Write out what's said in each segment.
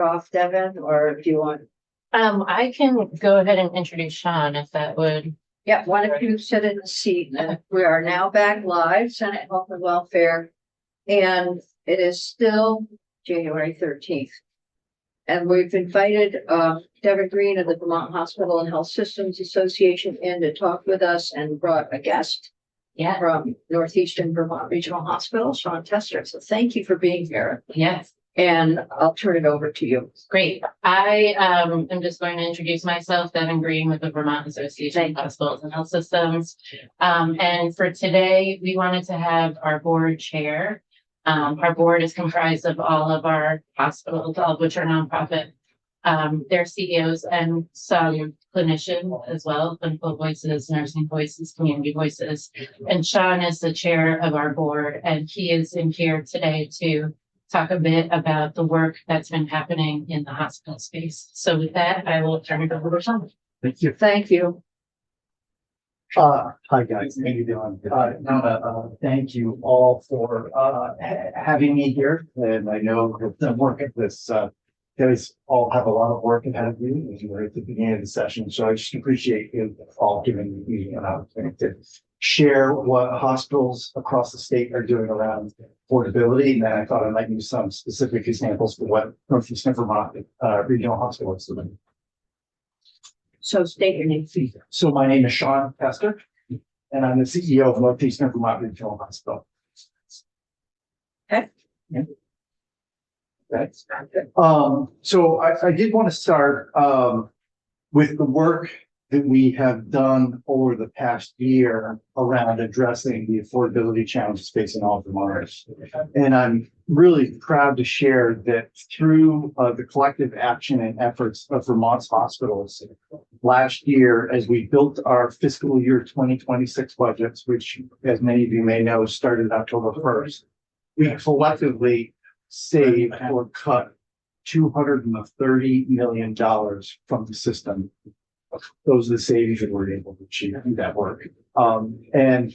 off, Devin, or if you want? I can go ahead and introduce Sean if that would. Yeah, why don't you sit in the seat? And we are now back live, Senate Health and Welfare. And it is still January 13th. And we've invited Devin Green of the Vermont Hospital and Health Systems Association in to talk with us, and brought a guest from Northeastern Vermont Regional Hospital, Sean Tester. So thank you for being here. Yes. And I'll turn it over to you. Great. I am just going to introduce myself, Devin Green with the Vermont Association of Hospitals and Health Systems. And for today, we wanted to have our board chair. Our board is comprised of all of our hospitals, all of which are nonprofit. Their CEOs and some clinicians as well, clinical voices, nursing voices, community voices. And Sean is the chair of our board, and he is in here today to talk a bit about the work that's been happening in the hospital space. So with that, I will turn it over to Sean. Thank you. Thank you. Hi guys, how you doing? Thank you all for having me here. And I know that the work at this, guys all have a lot of work ahead of you as you were at the beginning of the session. So I just appreciate you all giving me an opportunity to share what hospitals across the state are doing around affordability. And then I thought I might use some specific examples for what Northeastern Vermont Regional Hospital is doing. So state your name, please. So my name is Sean Tester, and I'm the CEO of Northeastern Vermont Regional Hospital. Okay. Yeah. Thanks. So I did want to start with the work that we have done over the past year around addressing the affordability challenges facing all Vermonters. And I'm really proud to share that through the collective action and efforts of Vermont's hospitals last year, as we built our fiscal year 2026 budgets, which, as many of you may know, started October 1st, we collectively saved or cut $230 million from the system. Those are the savings that we're able to achieve through that work. And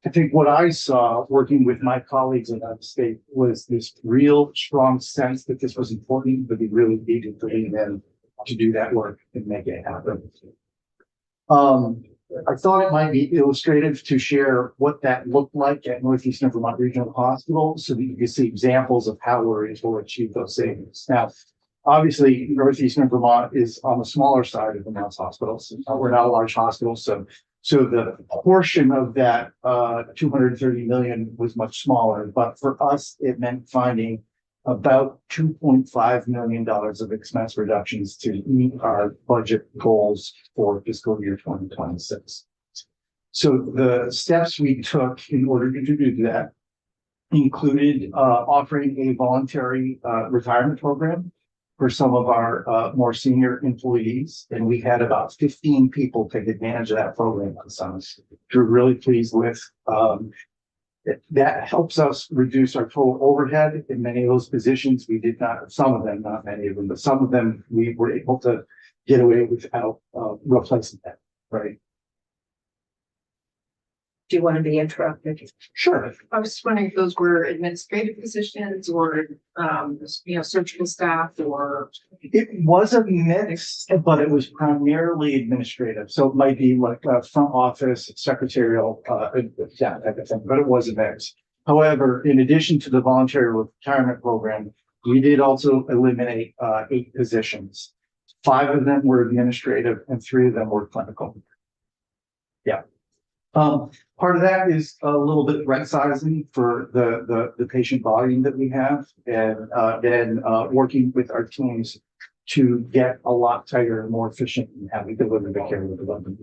I think what I saw working with my colleagues in that state was this real strong sense that this was important, but we really needed to lean in to do that work and make it happen. I thought it might be illustrative to share what that looked like at Northeastern Vermont Regional Hospital so that you can see examples of how we're able to achieve those savings. Now, obviously, Northeastern Vermont is on the smaller side of Vermont's hospitals. We're not a large hospital, so the portion of that 230 million was much smaller. But for us, it meant finding about $2.5 million of expense reductions to meet our budget goals for fiscal year 2026. So the steps we took in order to do that included offering a voluntary retirement program for some of our more senior employees. And we had about 15 people take advantage of that program on Summit, which we're really pleased with. That helps us reduce our total overhead. In many of those positions, we did not, some of them, not many of them, but some of them we were able to get away without replacing that, right? Do you want to be interrupted? Sure. I was just wondering if those were administrative positions or, surgical staff or. It was a mix, but it was primarily administrative. So it might be like front office, secretarial, that type of thing, but it was a mix. However, in addition to the voluntary retirement program, we did also eliminate 8 positions. 5 of them were administrative and 3 of them were clinical. Yeah. Part of that is a little bit right sizing for the patient volume that we have, and then working with our teams to get a lot tighter and more efficient in how we deliver the care with the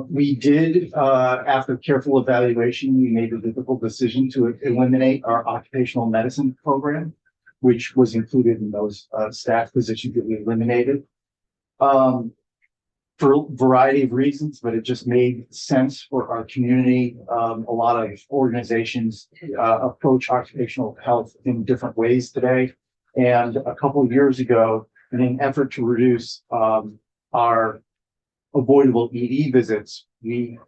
We did, after careful evaluation, we made the difficult decision to eliminate our occupational medicine program, which was included in those staff positions that we eliminated. For a variety of reasons, but it just made sense for our community. A lot of organizations approach occupational health in different ways today. And a couple of years ago, in an effort to reduce our avoidable ED visits, we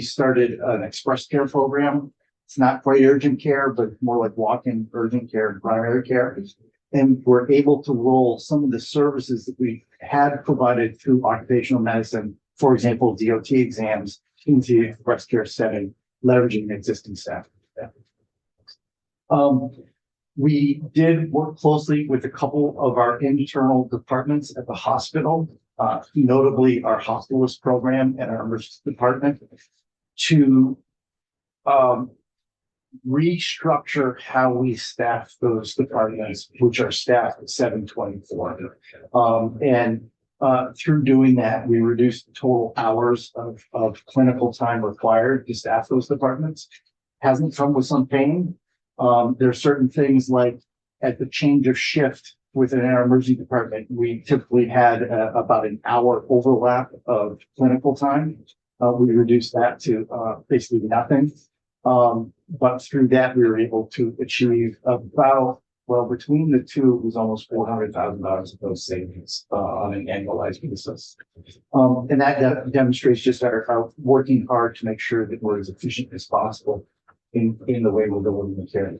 started an express care program. It's not quite urgent care, but more like walk-in urgent care and primary care. and we're able to roll some of the services that we had provided through occupational medicine, for example, DOT exams, into the breast care setting, leveraging existing staff. We did work closely with a couple of our internal departments at the hospital, notably our hospitalist program and our emergency department, to restructure how we staff those departments, which are staffed at 724. Through doing that, we reduced the total hours of clinical time required to staff those departments. Hasn't come with some pain. There are certain things like at the change of shift within our emergency department, we typically had about an hour overlap of clinical time. We reduced that to basically nothing. But through that, we were able to achieve about, well, between the two, it was almost $400,000 of those savings on an annualized basis. And that demonstrates just our working hard to make sure that we're as efficient as possible in the way we're delivering the care.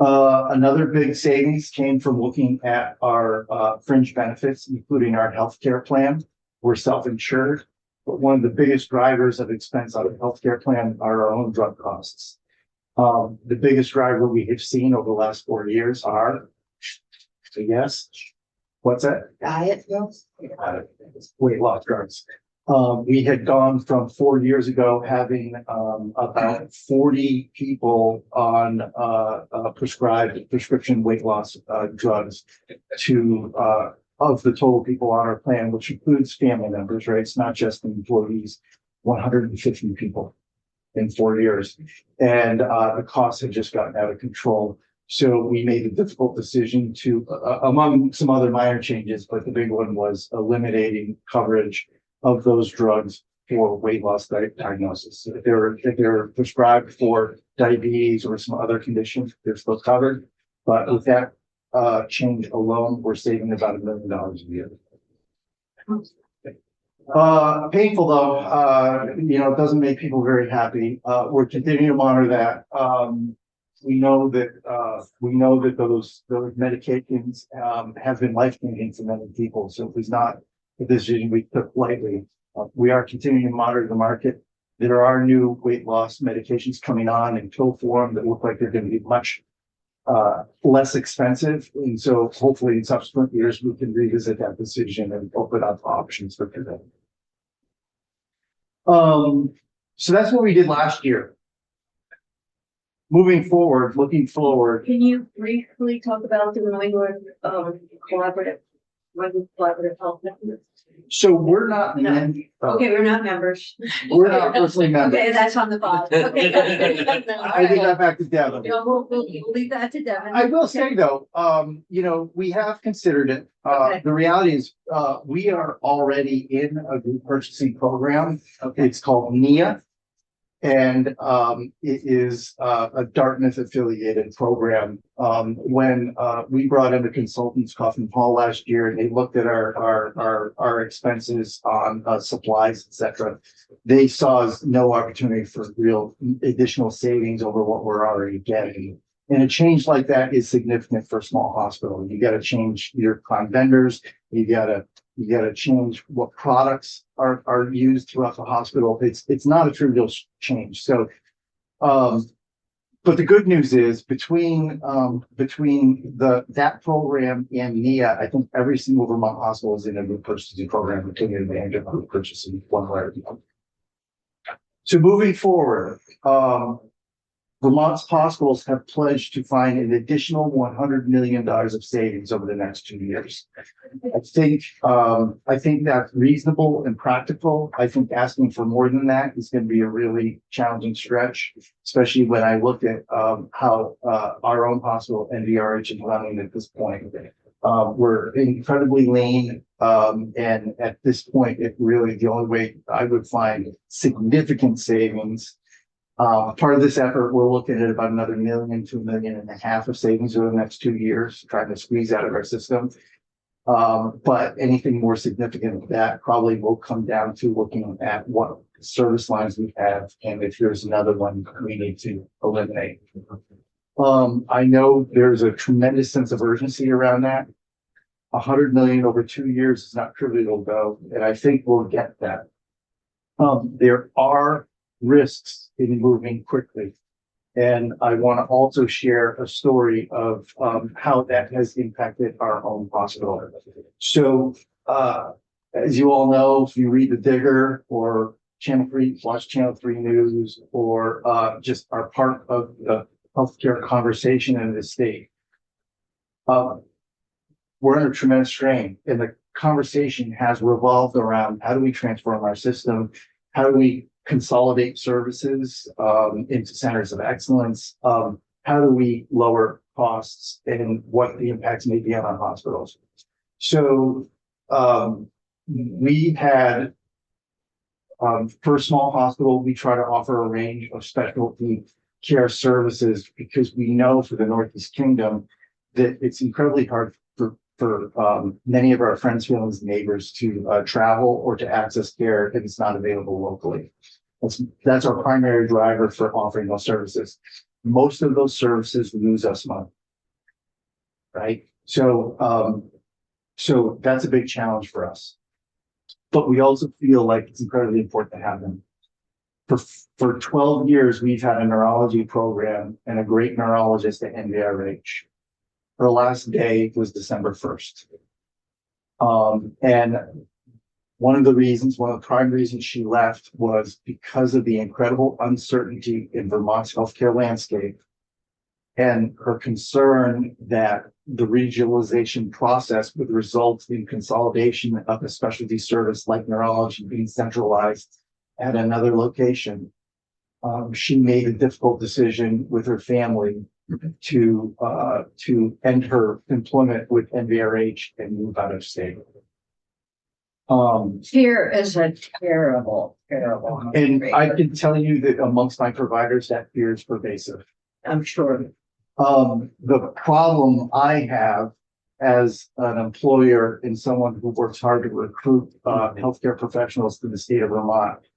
Another big savings came from looking at our fringe benefits, including our healthcare plan. We're self-insured, but one of the biggest drivers of expense on a healthcare plan are our own drug costs. The biggest driver we have seen over the last 4 years are, so yes, what's that? Diet pills. Weight loss drugs. We had gone from 4 years ago having about 40 people on prescribed prescription weight loss drugs to of the total people on our plan, which includes family members, right? It's not just the employees, 150 people in 4 years. And the costs had just gotten out of control. So we made the difficult decision to, among some other minor changes, but the big one was eliminating coverage of those drugs for weight loss diagnosis. If they're prescribed for diabetes or some other conditions, they're still covered. But with that change alone, we're saving about $1 million a year. Painful though, it doesn't make people very happy. We're continuing to monitor that. We know that those medications have been life-changing for many people. So it was not a decision we took lightly. We are continuing to monitor the market. There are new weight loss medications coming on in pill form that look like they're going to be much less expensive. And so hopefully in subsequent years, we can revisit that decision and open up options for today. So that's what we did last year. Moving forward, looking forward. Can you briefly talk about the New England collaborative health network? So we're not, Okay, we're not members. we're not personally members. Okay, that's on the bottom. Okay. I think that back to Devin. We'll leave that to Devin. I will say though, we have considered it. Okay. The reality is, we are already in a group purchasing program. Okay. It's called NIA. And it is a Dartmouth affiliated program. When we brought in the consultants, Kaufman Hall, last year, and they looked at our expenses on supplies, etc., they saw no opportunity for real additional savings over what we're already getting. And a change like that is significant for a small hospital. You got to change your prime vendors. You got to change what products are used throughout the hospital. It's not a trivial change. So, but the good news is between that program and NIA, I think every single Vermont hospital is in a group purchasing program and taking advantage of group purchasing one way or the other. So moving forward, Vermont's hospitals have pledged to find an additional $100 million of savings over the next 2 years. I think that's reasonable and practical. I think asking for more than that is going to be a really challenging stretch, especially when I look at how our own hospital, NVRH, is running at this point. We're incredibly lean, and at this point, it really the only way I would find significant savings. Part of this effort, we're looking at about another $1 million to $1.5 million of savings over the next 2 years, trying to squeeze out of our system. But anything more significant than that probably will come down to looking at what service lines we have, and if there's another one we need to eliminate. I know there's a tremendous sense of urgency around that. 100 million over 2 years is not trivial though, and I think we'll get that. There are risks in moving quickly. And I want to also share a story of how that has impacted our own hospital. So, as you all know, if you read The Digger or Channel 3, watch Channel 3 News, or just are part of the healthcare conversation in the state, we're under tremendous strain, and the conversation has revolved around how do we transform our system, how do we consolidate services into centers of excellence, how do we lower costs, and what the impacts may be on our hospitals. So we had, for a small hospital, we try to offer a range of specialty care services because we know for the Northeast Kingdom that it's incredibly hard for many of our friends, families, and neighbors to travel or to access care if it's not available locally. That's our primary driver for offering those services. Most of those services lose us money, right? So, so that's a big challenge for us. But we also feel like it's incredibly important to have them. For 12 years, we've had a neurology program and a great neurologist at NVRH. Her last day was December 1st. And one of the prime reasons she left was because of the incredible uncertainty in Vermont's healthcare landscape and her concern that the regionalization process would result in consolidation of a specialty service like neurology being centralized at another location. She made a difficult decision with her family to end her employment with NVRH and move out of state. Fear is a terrible, terrible. And I can tell you that amongst my providers, that fear is pervasive. I'm sure. The problem I have as an employer and someone who works hard to recruit healthcare professionals to the state of Vermont,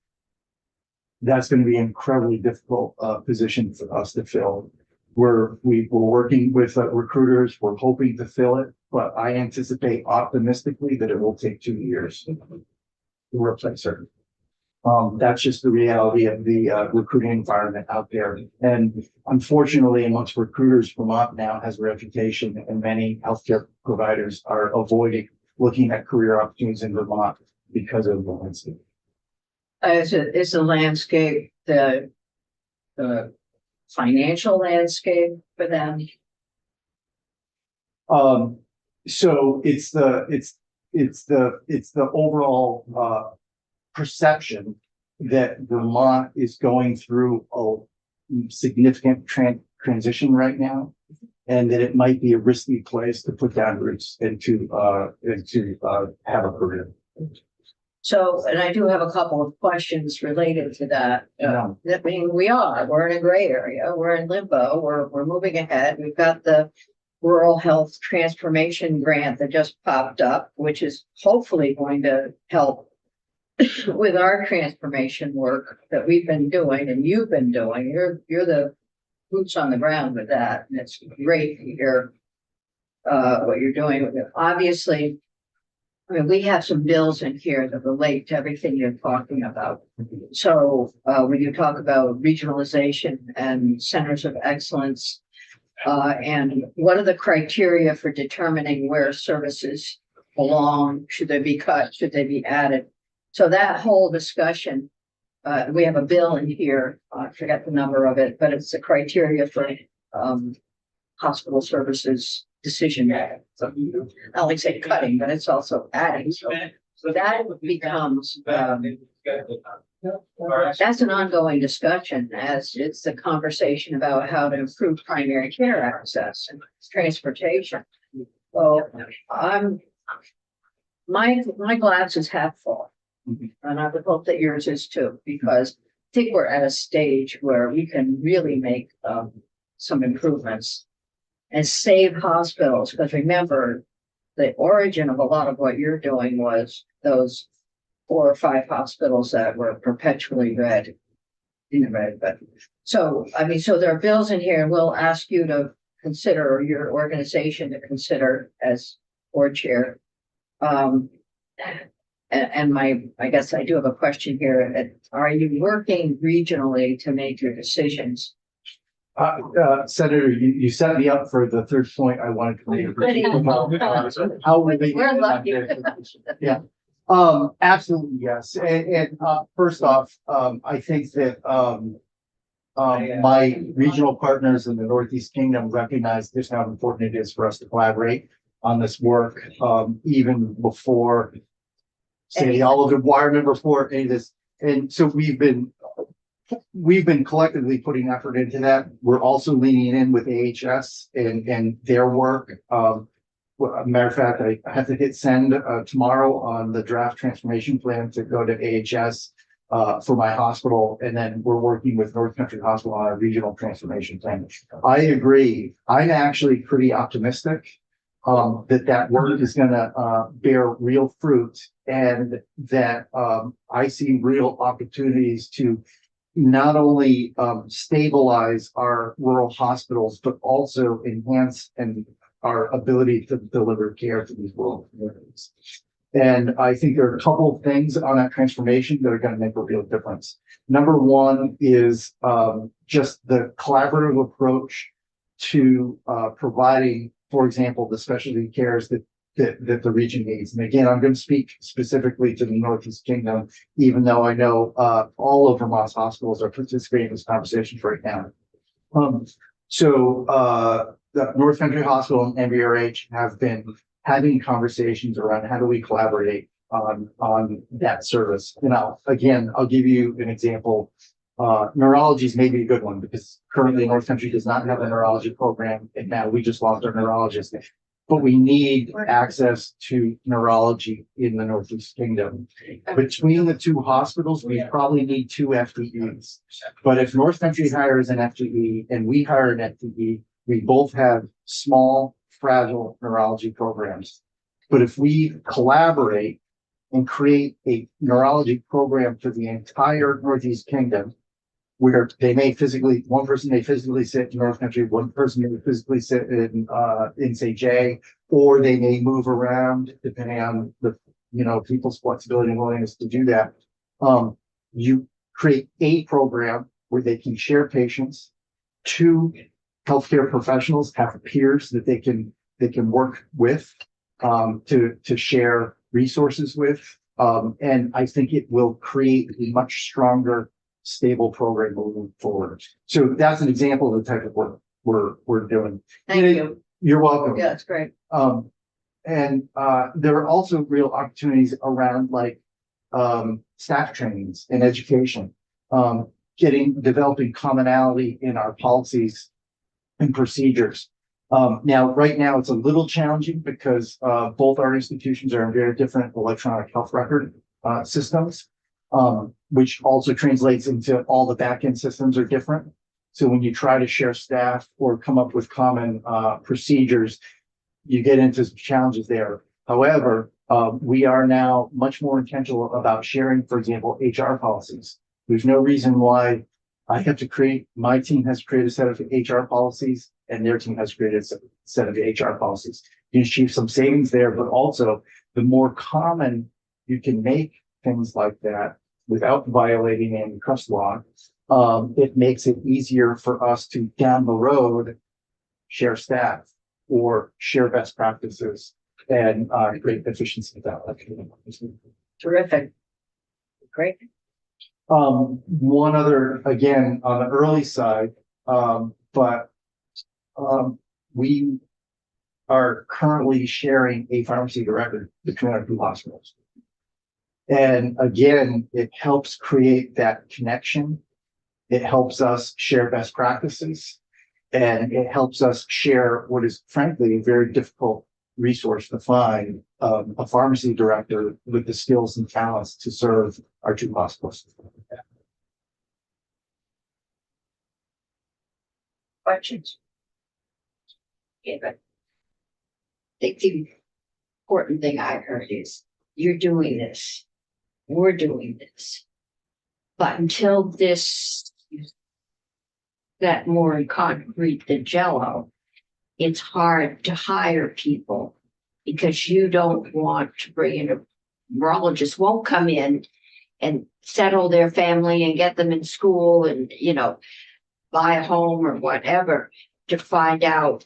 that's going to be an incredibly difficult position for us to fill. We're working with recruiters. We're hoping to fill it, but I anticipate optimistically that it will take 2 years to replace her. That's just the reality of the recruiting environment out there. And unfortunately, amongst recruiters, Vermont now has a reputation, and many healthcare providers are avoiding looking at career opportunities in Vermont because of the landscape. Is the landscape the financial landscape for them? So it's the overall perception that Vermont is going through a significant transition right now, and that it might be a risky place to put down roots and to have a career. So, and I do have a couple of questions related to that. Yeah. I mean, we're in a gray area, we're in limbo, we're moving ahead. We've got the Rural Health Transformation Grant that just popped up, which is hopefully going to help with our transformation work that we've been doing and you've been doing. You're the boots on the ground with that, and it's great to hear what you're doing with it. Obviously, I mean, we have some bills in here that relate to everything you're talking about. So when you talk about regionalization and centers of excellence, and what are the criteria for determining where services belong? Should they be cut? Should they be added? So that whole discussion, we have a bill in here, I forget the number of it, but it's the criteria for hospital services decision making. So I only say cutting, but it's also adding. So that becomes, that's an ongoing discussion, as it's the conversation about how to improve primary care access and transportation. So my glass is half full. And I would hope that yours is too, because I think we're at a stage where we can really make some improvements and save hospitals. Because remember, the origin of a lot of what you're doing was those 4 or 5 hospitals that were perpetually in the red, but So, I mean, so there are bills in here, we'll ask you to consider, or your organization to consider as board chair. And I guess I do have a question here. Are you working regionally to make your decisions? Senator, you set me up for the third point I wanted to make. How were they? We're lucky. Yeah. Absolutely, yes. And first off, I think that, my regional partners in the Northeast Kingdom recognize just how important it is for us to collaborate on this work, even before, say, the Olive and Wireman report, any of this. And so we've been collectively putting effort into that. We're also leaning in with AHS and their work. Well, matter of fact, I have to hit send tomorrow on the draft transformation plan to go to AHS for my hospital, and then we're working with North Country Hospital on a regional transformation plan. I agree. I'm actually pretty optimistic that work is going to bear real fruit, and that I see real opportunities to not only stabilize our rural hospitals, but also enhance our ability to deliver care to these rural communities. And I think there are a couple of things on that transformation that are going to make a real difference. Number one is just the collaborative approach to providing, for example, the specialty cares that the region needs. And again, I'm going to speak specifically to the Northeast Kingdom, even though I know all of Vermont's hospitals are participating in this conversation right now. The North Country Hospital and NVRH have been having conversations around how do we collaborate on that service. And I'll give you an example. Neurology is maybe a good one because currently North Country does not have a neurology program, and now we just lost our neurologist. But we need access to neurology in the Northeast Kingdom. Between the two hospitals, we probably need 2 FTEs. But if North Country hires an FTE and we hire an FTE, we both have small, fragile neurology programs. But if we collaborate and create a neurology program for the entire Northeast Kingdom, where one person may physically sit in North Country, one person may physically sit in St. J, or they may move around depending on the, people's flexibility and willingness to do that. You create a program where they can share patients. 2 healthcare professionals have peers that they can work with, to share resources with. And I think it will create a much stronger, stable program moving forward. So that's an example of the type of work we're doing. Thank you. You're welcome. Yeah, that's great. And there are also real opportunities around staff trainings and education, developing commonality in our policies and procedures. Now, right now, it's a little challenging because both our institutions are in very different electronic health record systems, which also translates into all the back-end systems are different. So when you try to share staff or come up with common procedures, you get into some challenges there. However, we are now much more intentional about sharing, for example, HR policies. There's no reason why my team has created a set of HR policies and their team has created a set of HR policies. You achieve some savings there, but also the more common you can make things like that without violating antitrust law, it makes it easier for us to down the road share staff or share best practices and create efficiency that way. Terrific. Great. One other, again, on the early side, we are currently sharing a pharmacy director between our 2 hospitals. And again, it helps create that connection. It helps us share best practices, and it helps us share what is frankly a very difficult resource to find, a pharmacy director with the skills and talents to serve our 2 hospitals. Questions? Yeah, but I think the important thing I heard is you're doing this, we're doing this. But until this that more in concrete than Jello, it's hard to hire people because you don't want to bring in a neurologist won't come in and settle their family and get them in school and, buy a home or whatever to find out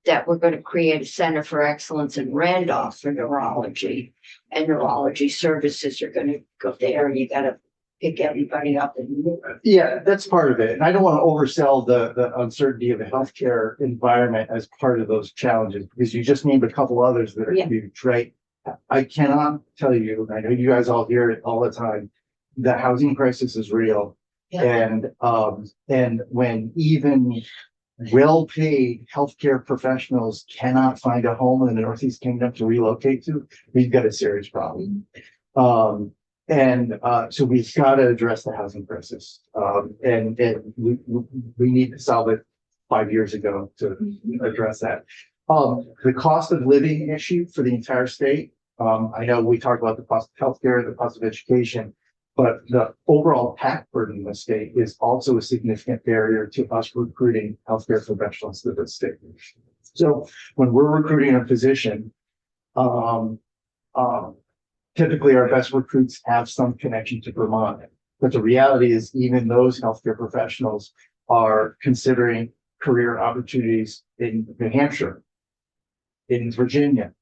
that we're going to create a center for excellence in Randolph for neurology, and neurology services are going to go there, and you got to pick everybody up and move. Yeah, that's part of it. And I don't want to oversell the uncertainty of the healthcare environment as part of those challenges, because you just named a couple others that are Yeah. huge, right? I cannot tell you, I know you guys all hear it all the time, the housing crisis is real. Yeah. And when even well-paid healthcare professionals cannot find a home in the Northeast Kingdom to relocate to, we've got a serious problem. So we've got to address the housing crisis. And we need to solve it 5 years ago to address that. The cost of living issue for the entire state. I know we talked about the cost of healthcare, the cost of education, but the overall tax burden in the state is also a significant barrier to us recruiting healthcare professionals to the state. So when we're recruiting a physician, typically our best recruits have some connection to Vermont. But the reality is even those healthcare professionals are considering career opportunities in New Hampshire, in Virginia,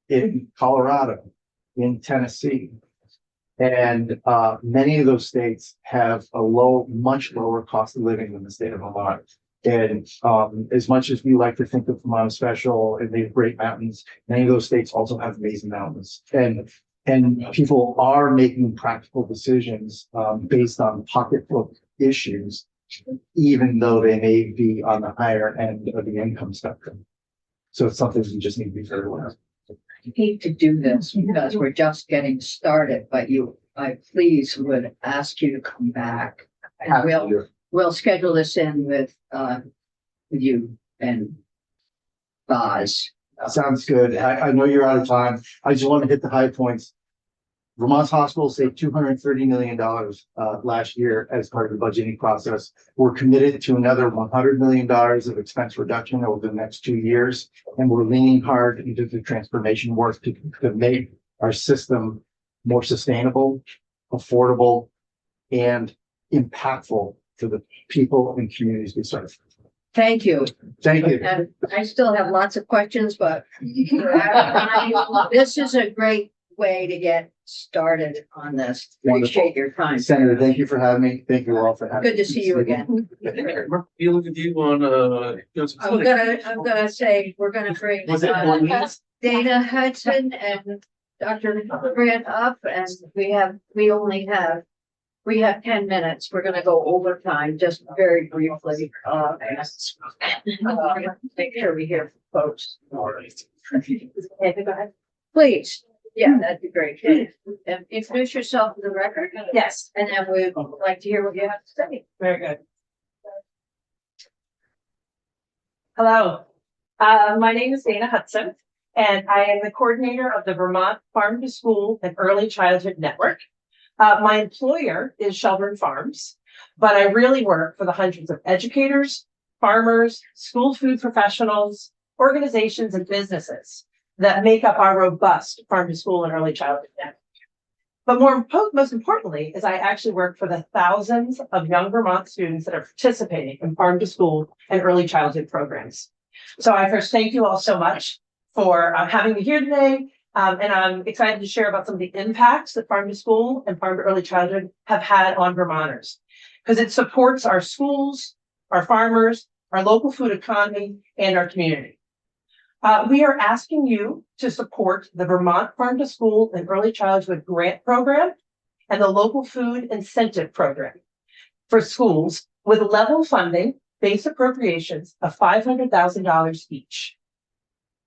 in Colorado, in Tennessee. And many of those states have a much lower cost of living than the state of Vermont. And as much as we like to think of Vermont as special and they have great mountains, many of those states also have amazing mountains. And people are making practical decisions based on pocketbook issues, even though they may be on the higher end of the income spectrum. So it's something we just need to be very aware of. I hate to do this because we're just getting started, but I please would ask you to come back. And we'll schedule this in with you and Boz. Sounds good. I know you're out of time. I just want to hit the high points. Vermont's hospitals saved $230 million last year as part of the budgeting process. We're committed to another $100 million of expense reduction over the next 2 years. And we're leaning hard into the transformation work to make our system more sustainable, affordable, and impactful to the people and communities we serve. Thank you. Thank you. And I still have lots of questions, but this is a great way to get started on this. Appreciate your time. Senator, thank you for having me. Thank you all for having me. Good to see you again. Dealing with you on I'm gonna say, we're gonna bring Was it one meeting? Dana Hudson and Dr. Grant up, and we have 10 minutes. We're gonna go over time, just very briefly. Make sure we hear from folks. Okay, go ahead. Please. Yeah, that'd be great. And introduce yourself for the record. Yes, And then we'd like to hear what you have to say. very good. Hello, my name is Dana Hudson, and I am the coordinator of the Vermont Farm to School and Early Childhood Network. My employer is Shelburne Farms, but I really work for the hundreds of educators, farmers, school food professionals, organizations, and businesses that make up our robust farm to school and early childhood network. But most importantly is I actually work for the thousands of young Vermont students that are participating in farm to school and early childhood programs. So I first thank you all so much for having me here today. And I'm excited to share about some of the impacts that farm to school and farm to early childhood have had on Vermonters, because it supports our schools, our farmers, our local food economy, and our community. We are asking you to support the Vermont Farm to School and Early Childhood Grant Program and the Local Food Incentive Program for schools with level funding, base appropriations of $500,000 each.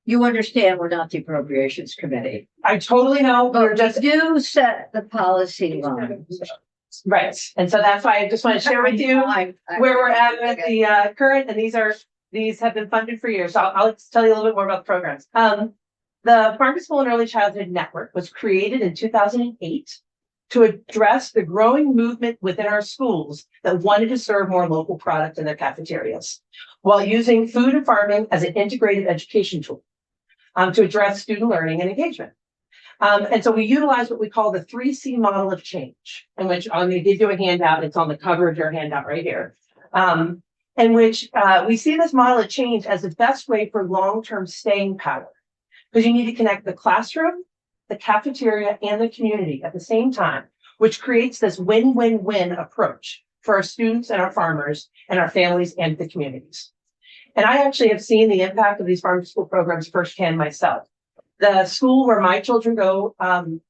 You understand we're not the appropriations committee, I totally know, but we're just, we do set the policy lines. right. And so that's why I just want to share with you where we're at with the current, and these have been funded for years. So I'll tell you a little bit more about the programs. The Farm to School and Early Childhood Network was created in 2008 to address the growing movement within our schools that wanted to serve more local product in their cafeterias, while using food and farming as an integrated education tool to address student learning and engagement. And so we utilize what we call the 3C model of change, in which I'm going to give you a handout. It's on the cover of your handout right here. In which we see this model of change as the best way for long-term staying power, because you need to connect the classroom, the cafeteria, and the community at the same time, which creates this win-win-win approach for our students and our farmers and our families and the communities. And I actually have seen the impact of these farm to school programs firsthand myself. The school where my children go,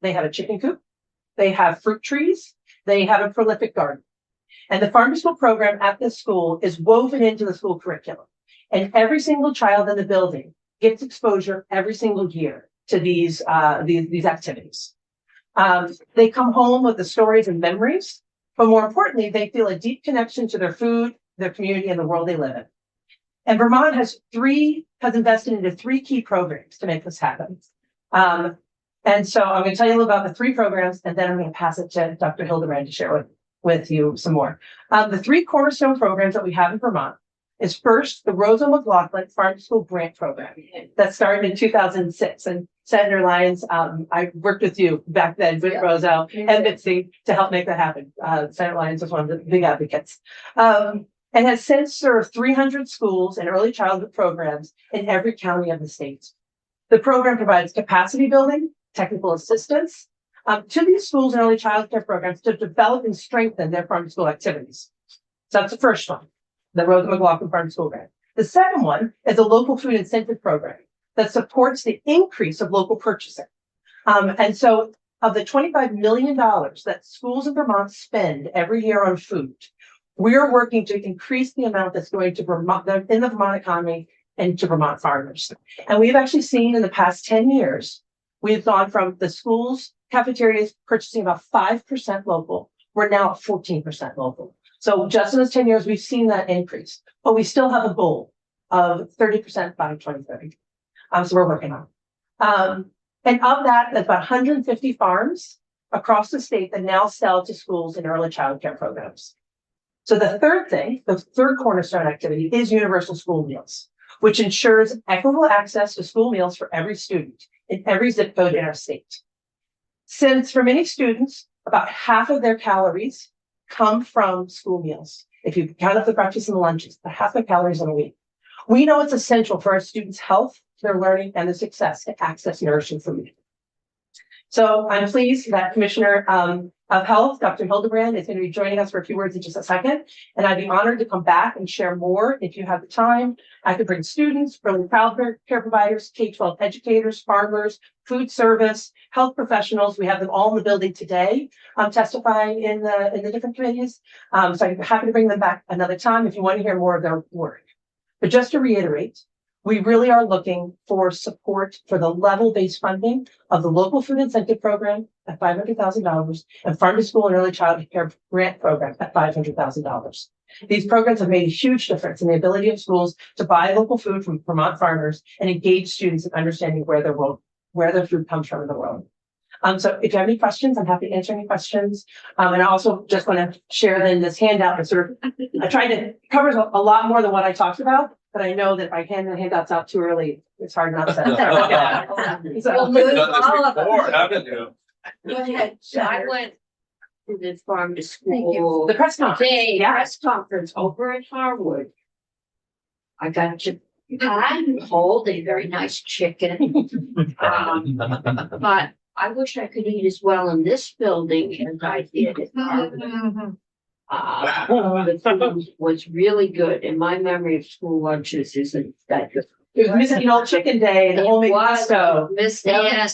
they have a chicken coop, they have fruit trees, they have a prolific garden. And the farm to school program at this school is woven into the school curriculum. And every single child in the building gets exposure every single year to these activities. They come home with the stories and memories, but more importantly, they feel a deep connection to their food, their community, and the world they live in. And Vermont has invested into 3 key programs to make this happen. And so I'm going to tell you a little about the 3 programs, and then I'm going to pass it to Dr. Hildebrand to share with you some more. The 3 cornerstone programs that we have in Vermont is first the Rosa McLaughlin Farm to School Grant Program that started in 2006. And Senator Lyons, I worked with you back then with Rosa and Mitzi to help make that happen. Senator Lyons was one of the big advocates. And has since served 300 schools and early childhood programs in every county of the state. The program provides capacity building, technical assistance to these schools and early childcare programs to develop and strengthen their farm to school activities. So that's the first one, the Rosa McLaughlin Farm to School Grant. The second one is a local food incentive program that supports the increase of local purchasing. And so of the $25 million that schools in Vermont spend every year on food, we are working to increase the amount that's going to Vermont, in the Vermont economy and to Vermont farmers. And we've actually seen in the past 10 years, we've gone from the schools, cafeterias purchasing about 5% local. We're now at 14% local. So just in those 10 years, we've seen that increase, but we still have a goal of 30% by 2030. So we're working on. And of that, there's about 150 farms across the state that now sell to schools and early childcare programs. So the third thing, the third cornerstone activity is universal school meals, which ensures equitable access to school meals for every student in every zip code in our state. Since for many students, about half of their calories come from school meals. If you count up the breakfast and the lunches, about half the calories in a week. We know it's essential for our students' health, their learning, and their success to access nourishing food. So I'm pleased that Commissioner of Health, Dr. Hildebrand, is going to be joining us for a few words in just a second. And I'd be honored to come back and share more if you have the time. I could bring students, early childcare care K-12 educators, farmers, food service, health professionals. We have them all in the building today, testifying in the different committees. So I'm happy to bring them back another time if you want to hear more of their work. But just to reiterate, we really are looking for support for the level-based funding of the local food incentive program at $500,000 and farm to school and early childhood care grant program at $500,000. These programs have made a huge difference in the ability of schools to buy local food from Vermont farmers and engage students in understanding where their food comes from in the world. So if you have any questions, I'm happy to answer any questions. And I also just want to share then this handout that sort of, I tried to cover a lot more than what I talked about. But I know that if I hand the handouts out too early, it's hard not to. We'll lose all of them. Haven't you? Go ahead. So I went to the farm to Thank you. school The press conference. press conference over at Harwood. I got to pat and hold a very nice chicken. But I wish I could eat as well in this building as I did at Harwood. The food was really good, and my memory of school lunches isn't that good. It was Missing Old Chicken Day and homemade pesto. Yes,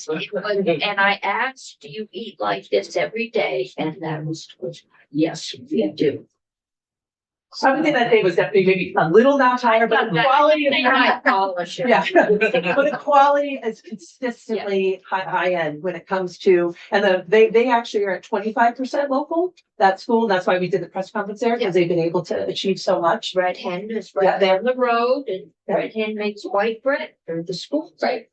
it was, and I asked, do you eat like this every day? And that was yes, we do. I would say that day was definitely maybe a little not higher, but the quality of I polish it. yeah, but the quality is consistently high end when it comes to, and they actually are at 25% local. That school, that's why we did the press conference there, because they've been able to achieve so much. Red Hen is right down the road, and Red Hen makes white bread, or the school bread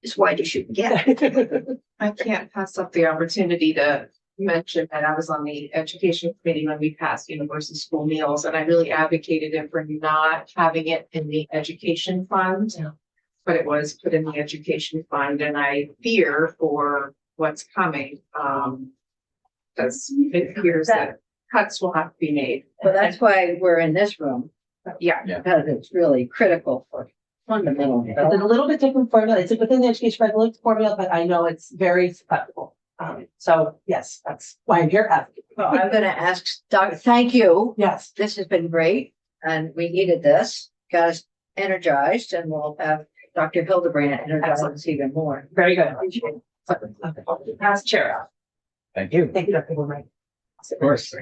as white as you can get. I can't pass up the opportunity to mention that I was on the education committee when we passed universal school meals, and I really advocated it for not having it in the education fund. Yeah. But it was put in the education fund, and I fear for what's coming, because it appears that cuts will have to be made. Well, that's why we're in this room, Yeah, because it's really critical for fundamental. It's a little bit different formula. It's within the education regulatory formula, but I know it's very acceptable. So yes, that's why I'm here. Well, I'm gonna ask Doc, thank you. Yes. This has been great, and we needed this, got us energized, and we'll have Dr. Hildebrand energize us even more. Very good. Appreciate it. Pass chair. Thank you. Thank you, Dr. Woodring. Of course.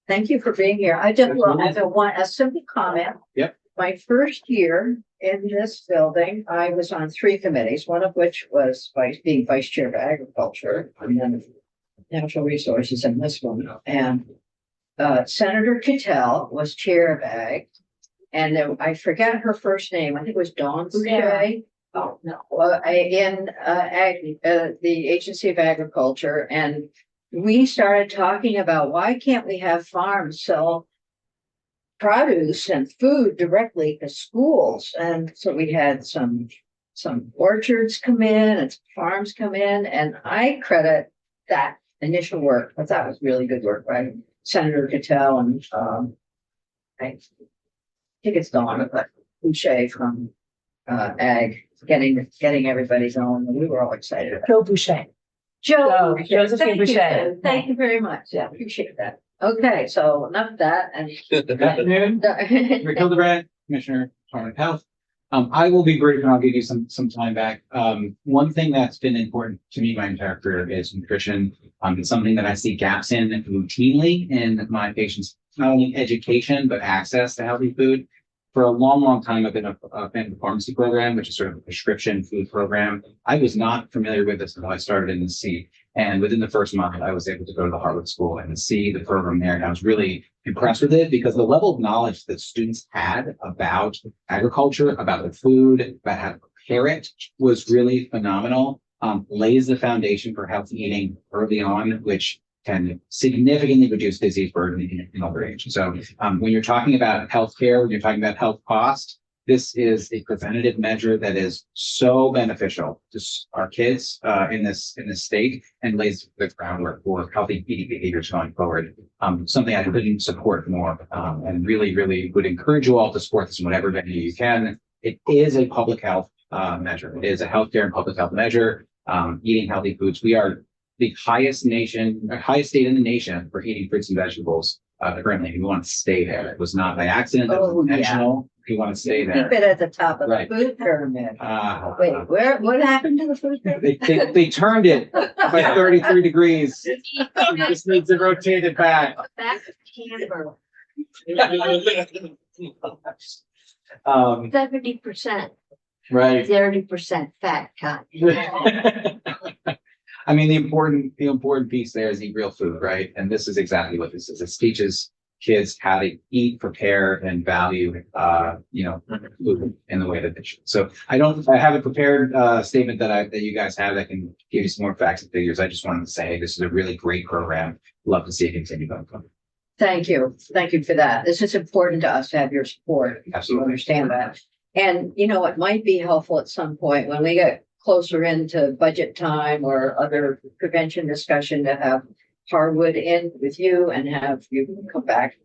Thank you for being here. I just want a simple comment. Yep. My first year in this building, I was on 3 committees, one of which was being vice chair of agriculture and then natural resources in this one. And Senator Cattell was chair of ag. And I forgot her first name. I think it was Dawn Boucher. Oh, no. In the Agency of Agriculture, and we started talking about why can't we have farms sell produce and food directly to schools? And so we had some orchards come in and some farms come in, and I credit that initial work, but that was really good work by Senator Cattell and I think it's Dawn, but Boucher from ag, getting everybody going, and we were all excited about it. Joe Boucher. Joe. Josephine Thank you. Boucher. Thank you very much. Yeah. Appreciate that. Okay, so enough of that and. Good afternoon, Rick Hildebrand, Commissioner, Department of Health. I will be brief and I'll give you some time back. One thing that's been important to me my entire career is nutrition. It's something that I see gaps in routinely in my patients, not only education, but access to healthy food. For a long time, I've been a fan of the pharmacy program, which is sort of a prescription food program. I was not familiar with this until I started in the seat. And within the first month, I was able to go to the Harvard School and see the program there. And I was really impressed with it because the level of knowledge that students had about agriculture, about the food, about how to prepare it was really phenomenal. Lays the foundation for healthy eating early on, which can significantly reduce disease burden in older age. So when you're talking about healthcare, when you're talking about health cost, this is a preventative measure that is so beneficial to our kids in this state and lays the groundwork for healthy eating behaviors going forward. Something I couldn't support more and really would encourage you all to support this in whatever venue you can. It is a public health measure. It is a healthcare and public health measure. Eating healthy foods. We are the highest state in the nation for eating fruits and vegetables currently. We want to stay there. It was not by accident, that was Oh, yeah. intentional. We want to stay Keep there. it at the top of the Right. food pyramid. Wait, what happened to the food pyramid? They turned it by 33 degrees. It just needs to rotate it back. Back to Canberra, 70%, Right. 30% fat content. I mean, the important piece there is eat real food, right? And this is exactly what this is. It teaches kids how to eat, prepare, and value, food in the way that they should. So I have a prepared statement that you guys have that can give you some more facts and figures. I just wanted to say this is a really great program. Love to see it continue going forward. Thank you. Thank you for that. This is important to us to have your support. Absolutely. You understand that. And, it might be helpful at some point when we get closer into budget time or other prevention discussion to have Harwood in with you and have you come back,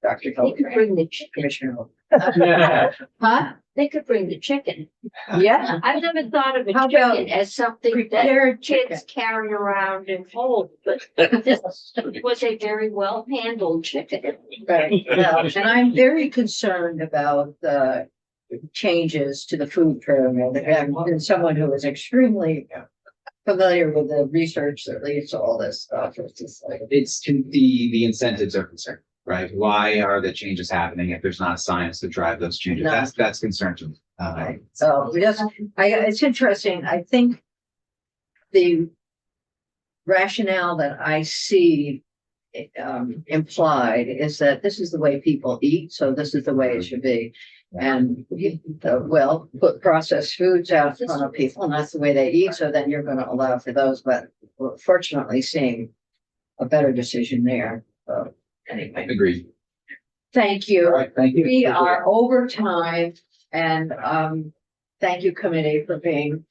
Dr. They could Hildebrand, bring the chicken. Commissioner. Yeah. Huh? They could bring the chicken. Yeah. I've never thought of a How about chicken as something that Prepared kids chicken. carry around and hold, but this was a very well handled chicken. Right. Well, and I'm very concerned about the changes to the food pyramid. And someone who is extremely familiar with the research that leads to all this stuff. It's just like, The incentives are concerned, right? Why are the changes happening if there's not science to drive those changes? No. That's concerning. so it's interesting. I think the rationale that I see implied is that this is the way people eat, so this is the way it should be. And put processed foods out in front of people, and that's the way they eat. So then you're going to allow for those. But we're fortunately seeing a better decision there. Anyway. Agreed. Thank All you. right, thank you. We are over time and, thank you committee for being